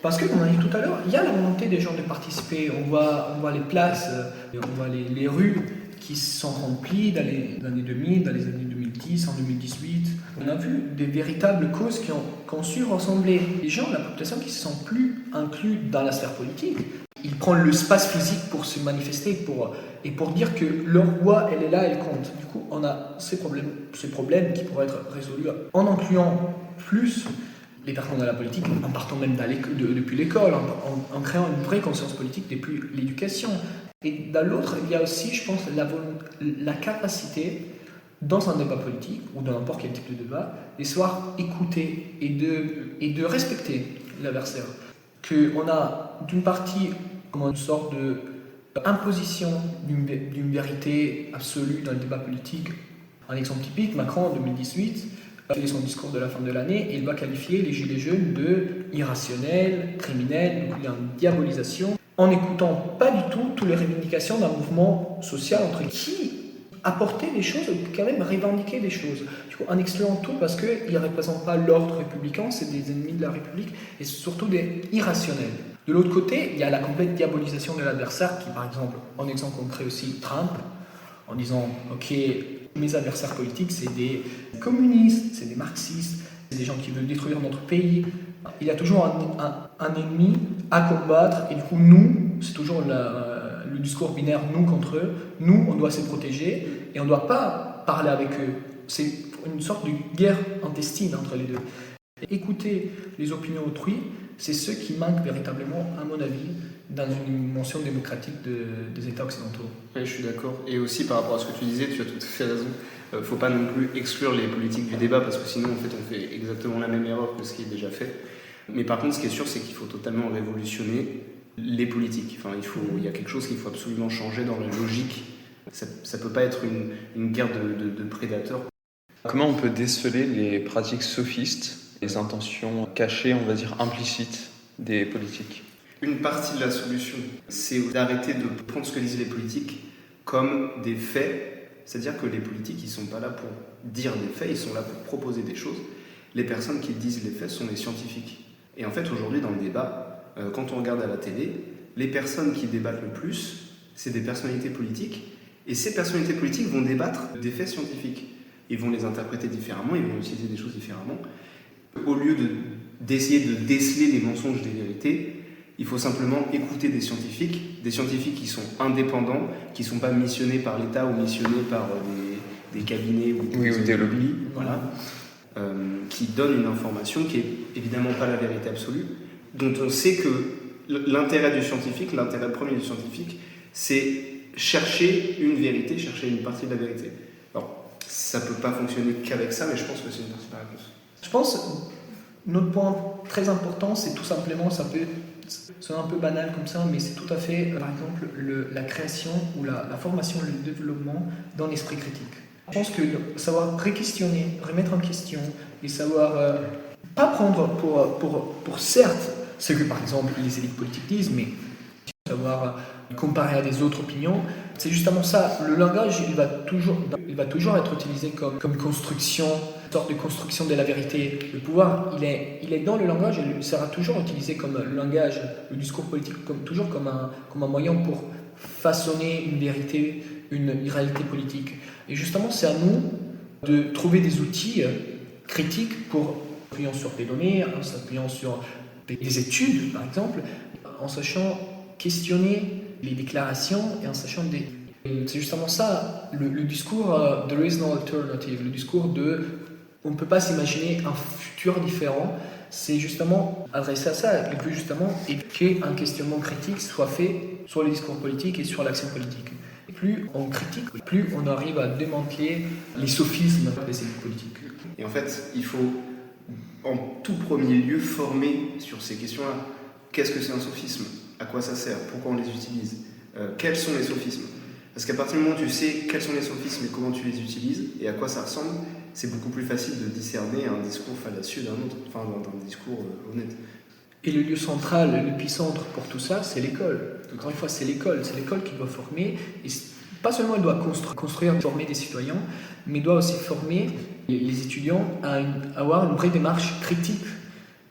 Parce que, comme on a dit tout à l'heure, il y a la volonté des gens de participer. On voit les places, on voit les rues qui sont remplies dans les années 2000, dans les années 2010, en 2018. On a vu des véritables causes qui ont su rassembler les gens, la population qui ne se sont plus inclus dans la sphère politique. Ils prennent l'espace physique pour se manifester et pour dire que leur voix, elle est là, elle compte. Du coup, on a ces problèmes qui pourraient être résolus en incluant plus les personnes de la politique, en partant même depuis l'école, en créant une vraie conscience politique depuis l'éducation. Et dans l'autre, il y a aussi, je pense, la capacité, dans un débat politique, ou dans n'importe quel type de débat, de savoir écouter et de respecter l'adversaire. Qu'on a d'une partie comme une sorte d'imposition d'une vérité absolue dans le débat politique. Un exemple typique, Macron en 2018, a fait son discours de la fin de l'année et il va qualifier les gilets jaunes de irrationnels, criminels, donc il y a une diabolisation, en n'écoutant pas du tout toutes les revendications d'un mouvement social entre qui apportait des choses, quand même revendiquer des choses. Du coup, en excluant tout parce qu'ils ne représentent pas l'ordre républicain, c'est des ennemis de la République et surtout des irrationnels. De l'autre côté, il y a la complète diabolisation de l'adversaire qui, par exemple, en exemple concret aussi, Trump, en disant « Ok, mes adversaires politiques, c'est des communistes, c'est des marxistes, c'est des gens qui veulent détruire notre pays. » Il y a toujours un ennemi à combattre et du coup, nous, c'est toujours le discours binaire nous contre eux. Nous, on doit se protéger et on ne doit pas parler avec eux. C'est une sorte de guerre intestine entre les deux. Écouter les opinions autrui, c'est ce qui manque véritablement, à mon avis, dans une dimension démocratique des États occidentaux. Oui, je suis d'accord. Et aussi par rapport à ce que tu disais, tu as tout à fait raison. Il ne faut pas non plus exclure les politiques du débat parce que sinon, en fait, on fait exactement la même erreur que ce qui est déjà fait. Mais par contre, ce qui est sûr, c'est qu'il faut totalement révolutionner les politiques. Enfin, il y a quelque chose qu'il faut absolument changer dans la logique. Ça ne peut pas être une guerre de prédateurs. Comment on peut déceler les pratiques sophistes, les intentions cachées, on va dire implicites des politiques? Une partie de la solution, c'est d'arrêter de prendre ce que disent les politiques comme des faits. C'est-à-dire que les politiques, ils ne sont pas là pour dire des faits, ils sont là pour proposer des choses. Les personnes qui disent les faits sont les scientifiques. Et en fait, aujourd'hui, dans le débat, quand on regarde à la télé, les personnes qui débattent le plus, c'est des personnalités politiques. Et ces personnalités politiques vont débattre des faits scientifiques. Ils vont les interpréter différemment, ils vont utiliser des choses différemment. Au lieu d'essayer de déceler les mensonges des vérités, il faut simplement écouter des scientifiques qui sont indépendants, qui ne sont pas missionnés par l'État ou missionnés par des cabinets ou des lobbies. Voilà. Qui donnent une information qui n'est évidemment pas la vérité absolue, dont on sait que l'intérêt du scientifique, l'intérêt premier du scientifique, c'est chercher une vérité, chercher une partie de la vérité. Alors, ça ne peut pas fonctionner qu'avec ça, mais je pense que c'est une partie de la réponse. Je pense notre point très important, c'est tout simplement, ça peut sonner un peu banal comme ça, mais c'est tout à fait, par exemple, la création ou la formation, le développement dans l'esprit critique. Je pense que savoir re-questionner, remettre en question et savoir pas prendre pour certes ce que par exemple les élites politiques disent, mais savoir comparer à des autres opinions, c'est justement ça. Le langage, il va toujours être utilisé comme construction, une sorte de construction de la vérité. Le pouvoir, il est dans le langage et il sera toujours utilisé comme le langage, le discours politique, comme un moyen pour façonner une vérité, une réalité politique. Et justement, c'est à nous de trouver des outils critiques pour s'appuyant sur des données, en s'appuyant sur des études, par exemple, en sachant questionner les déclarations et en sachant c'est justement ça, le discours there is no alternative, le discours de on ne peut pas s'imaginer un futur différent, c'est justement adressé à ça, et plus justement, et qu'un questionnement critique soit fait sur les discours politiques et sur l'action politique. Et plus on critique, plus on arrive à démanteler les sophismes des élites politiques. Et en fait, il faut en tout premier lieu former sur ces questions-là. Qu'est-ce que c'est un sophisme ? À quoi ça sert ? Pourquoi on les utilise ? Quels sont les sophismes ? Parce qu'à partir du moment où tu sais quels sont les sophismes et comment tu les utilises et à quoi ça ressemble, c'est beaucoup plus facile de discerner un discours fallacieux d'un autre, enfin d'un discours honnête. Et le lieu central, l'épicentre pour tout ça, c'est l'école. Encore une fois, c'est l'école qui doit former. Et pas seulement elle doit construire, former des citoyens, mais doit aussi former les étudiants à avoir une vraie démarche critique.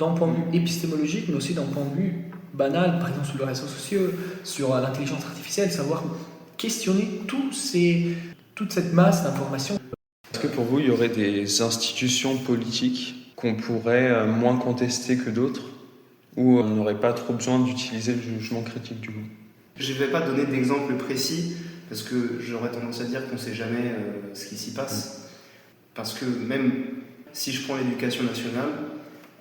d'un point de vue épistémologique, mais aussi d'un point de vue banal, par exemple sur les réseaux sociaux, sur l'intelligence artificielle, savoir questionner toute cette masse d'informations. Est-ce que pour vous, il y aurait des institutions politiques qu'on pourrait moins contester que d'autres, où on n'aurait pas trop besoin d'utiliser le jugement critique du coup? Je ne vais pas donner d'exemple précis, parce que j'aurais tendance à dire qu'on ne sait jamais ce qui s'y passe. Parce que même si je prends l'éducation nationale,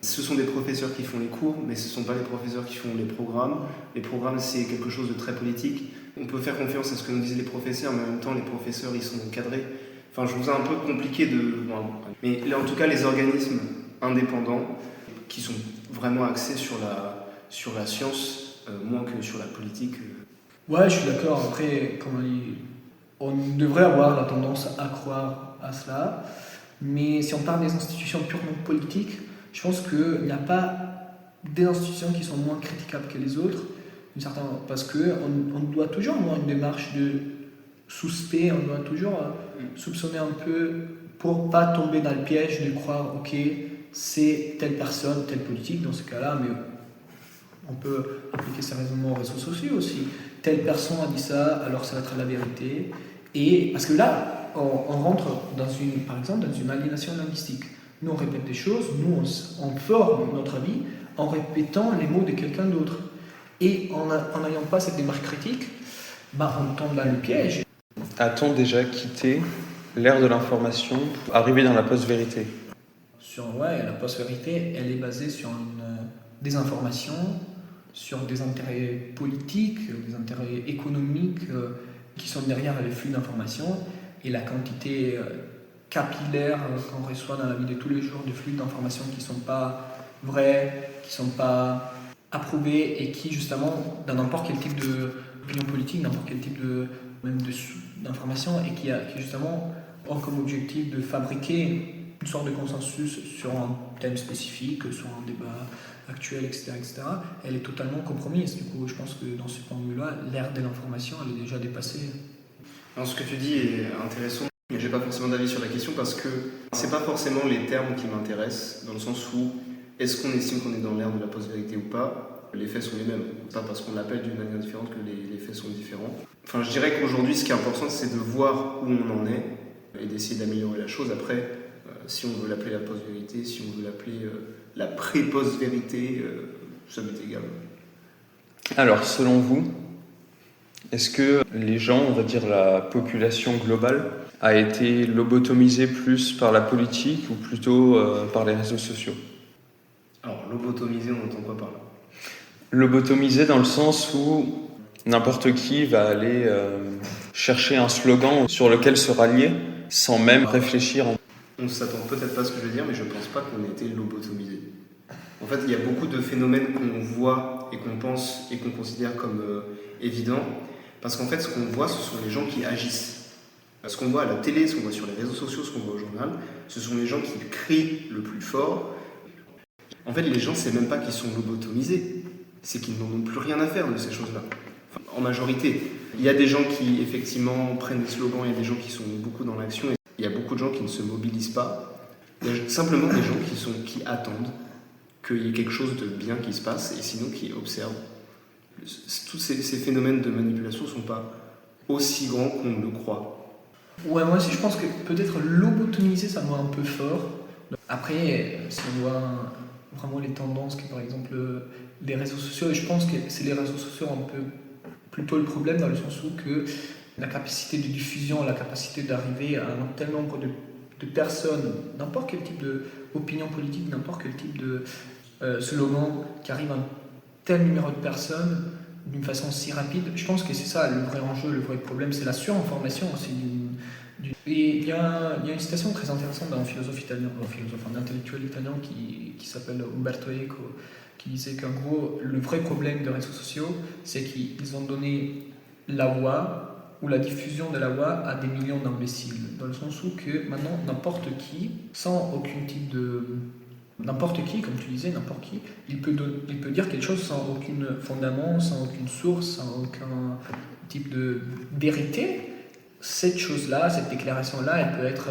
ce sont des professeurs qui font les cours, mais ce ne sont pas les professeurs qui font les programmes. Les programmes, c'est quelque chose de très politique. On peut faire confiance à ce que nous disent les professeurs, mais en même temps, les professeurs, ils sont encadrés. Enfin, je vous ai un peu compliqué de... Mais là, en tout cas, les organismes indépendants, qui sont vraiment axés sur la science, moins que sur la politique. Ouais, je suis d'accord. Après, on devrait avoir la tendance à croire à cela. Mais si on parle des institutions purement politiques, je pense qu'il n'y a pas des institutions qui sont moins critiquables que les autres, parce qu'on doit toujours avoir une démarche de suspect, on doit toujours soupçonner un peu pour pas tomber dans le piège de croire, ok, c'est telle personne, telle politique dans ce cas-là, mais on peut appliquer ces raisonnements aux réseaux sociaux aussi. Telle personne a dit ça, alors ça va être la vérité. Et parce que là, on rentre par exemple dans une aliénation linguistique. Nous, on répète des choses, nous, on forme notre avis en répétant les mots de quelqu'un d'autre. Et en n'ayant pas cette démarche critique, on tombe dans le piège. A-t-on déjà quitté l'ère de l'information pour arriver dans la post-vérité? La post-vérité, elle est basée sur des informations, sur des intérêts politiques, des intérêts économiques qui sont derrière les flux d'informations, et la quantité capillaire qu'on reçoit dans la vie de tous les jours de flux d'informations qui ne sont pas vrais, qui ne sont pas approuvés, et qui justement, dans n'importe quel type d'opinion politique, n'importe quel type d'information, et qui justement ont comme objectif de fabriquer une sorte de consensus sur un thème spécifique, sur un débat actuel, etc., elle est totalement compromise. Du coup, je pense que dans ce point de vue-là, l'ère de l'information, elle est déjà dépassée. Alors, ce que tu dis est intéressant, mais j'ai pas forcément d'avis sur la question, parce que c'est pas forcément les termes qui m'intéressent, dans le sens où est-ce qu'on estime qu'on est dans l'ère de la post-vérité ou pas? Les faits sont les mêmes, pas parce qu'on l'appelle d'une manière différente que les faits sont différents. Enfin, je dirais qu'aujourd'hui, ce qui est important, c'est de voir où on en est et d'essayer d'améliorer la chose. Après, si on veut l'appeler la post-vérité, si on veut l'appeler la pré-post-vérité, ça m'est égal. Alors, selon vous, est-ce que les gens, on va dire la population globale, a été lobotomisée plus par la politique ou plutôt par les réseaux sociaux? Alors, lobotomisée, on entend quoi par là? Lobotomisée dans le sens où n'importe qui va aller chercher un slogan sur lequel se rallier sans même réfléchir. On ne s'attend peut-être pas à ce que je veux dire, mais je ne pense pas qu'on ait été lobotomisé. En fait, il y a beaucoup de phénomènes qu'on voit et qu'on pense et qu'on considère comme évidents, parce qu'en fait, ce qu'on voit, ce sont les gens qui agissent. Ce qu'on voit à la télé, ce qu'on voit sur les réseaux sociaux, ce qu'on voit au journal, ce sont les gens qui crient le plus fort. En fait, les gens, c'est même pas qu'ils sont lobotomisés, c'est qu'ils n'en ont plus rien à faire de ces choses-là. Enfin, en majorité, il y a des gens qui, effectivement, prennent des slogans, il y a des gens qui sont beaucoup dans l'action, et il y a beaucoup de gens qui ne se mobilisent pas. Il y a simplement des gens qui attendent qu'il y ait quelque chose de bien qui se passe, et sinon qui observent. Tous ces phénomènes de manipulation ne sont pas aussi grands qu'on ne le croit. Ouais, moi aussi je pense que peut-être lobotomiser, ça me voit un peu fort. Après, si on voit vraiment les tendances que par exemple les réseaux sociaux, et je pense que c'est les réseaux sociaux un peu plutôt le problème, dans le sens où que la capacité de diffusion, la capacité d'arriver à un tel nombre de personnes, n'importe quel type d'opinion politique, n'importe quel type de slogan qui arrive à un tel numéro de personnes d'une façon si rapide, je pense que c'est ça le vrai enjeu, le vrai problème, c'est la surinformation aussi. Et il y a une citation très intéressante d'un philosophe italien, un intellectuel italien qui s'appelle Umberto Eco, qui disait qu'en gros, le vrai problème des réseaux sociaux, c'est qu'ils ont donné la voix ou la diffusion de la voix à des millions d'imbéciles, dans le sens où que maintenant, n'importe qui, sans aucun type de... N'importe qui, comme tu disais, n'importe qui, il peut dire quelque chose sans aucun fondament, sans aucune source, sans aucun type de vérité. Cette chose-là, cette déclaration-là, elle peut être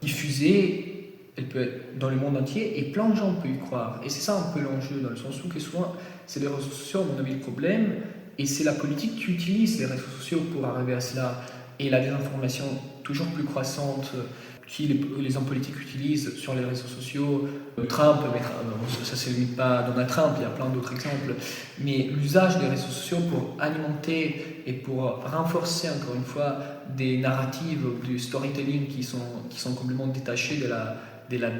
diffusée elle peut être dans le monde entier et plein de gens peuvent y croire. Et c'est ça un peu l'enjeu, dans le sens où que souvent, c'est les réseaux sociaux, à mon avis, le problème, et c'est la politique qui utilise les réseaux sociaux pour arriver à cela. Et la désinformation toujours plus croissante les hommes politiques utilisent sur les réseaux sociaux. Trump, ça ne se limite pas à Donald Trump, il y a plein d'autres exemples. Mais l'usage des réseaux sociaux pour alimenter et pour renforcer, encore une fois, des narratives, du storytelling qui sont complètement détachés de la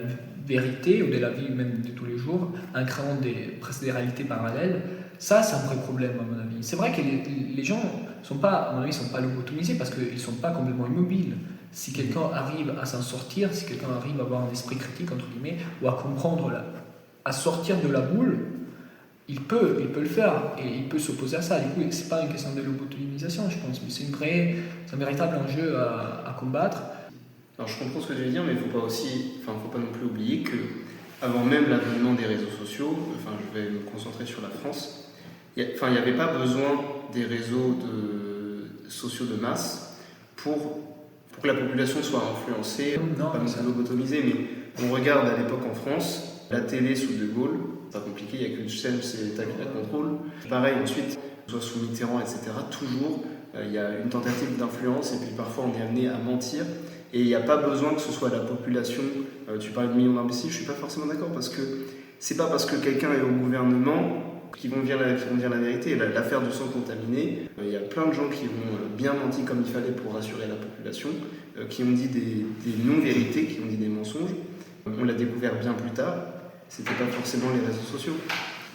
vérité ou de la vie même de tous les jours, en créant presque des réalités parallèles, ça c'est un vrai problème à mon avis. C'est vrai que les gens sont pas, à mon avis, sont pas lobotomisés parce qu'ils ne sont pas complètement immobiles. Si quelqu'un arrive à s'en sortir, si quelqu'un arrive à avoir un esprit critique, entre guillemets, ou à comprendre, à sortir de la boule, il peut le faire et il peut s'opposer à ça. Du coup, c'est pas une question de lobotomisation, je pense, mais c'est un véritable enjeu à combattre. Alors je comprends ce que tu veux dire, mais il ne faut pas non plus oublier que avant même l'avènement des réseaux sociaux, je vais me concentrer sur la France, il n'y avait pas besoin des réseaux sociaux de masse pour que la population soit influencée, pas non plus lobotomisée, mais on regarde à l'époque en France, la télé sous De Gaulle, c'est pas compliqué, il n'y a qu'une chaîne, c'est l'État qui la contrôle. Pareil ensuite, soit sous Mitterrand, etc., toujours il y a une tentative d'influence et puis parfois on est amené à mentir. Et il n'y a pas besoin que ce soit la population, tu parlais de millions d'imbéciles, je ne suis pas forcément d'accord parce que c'est pas parce que quelqu'un est au gouvernement qu'ils vont dire la vérité. L'affaire du sang contaminé, il y a plein de gens qui ont bien menti comme il fallait pour rassurer la population, qui ont dit des non-vérités, qui ont dit des mensonges. On l'a découvert bien plus tard, c'était pas forcément les réseaux sociaux.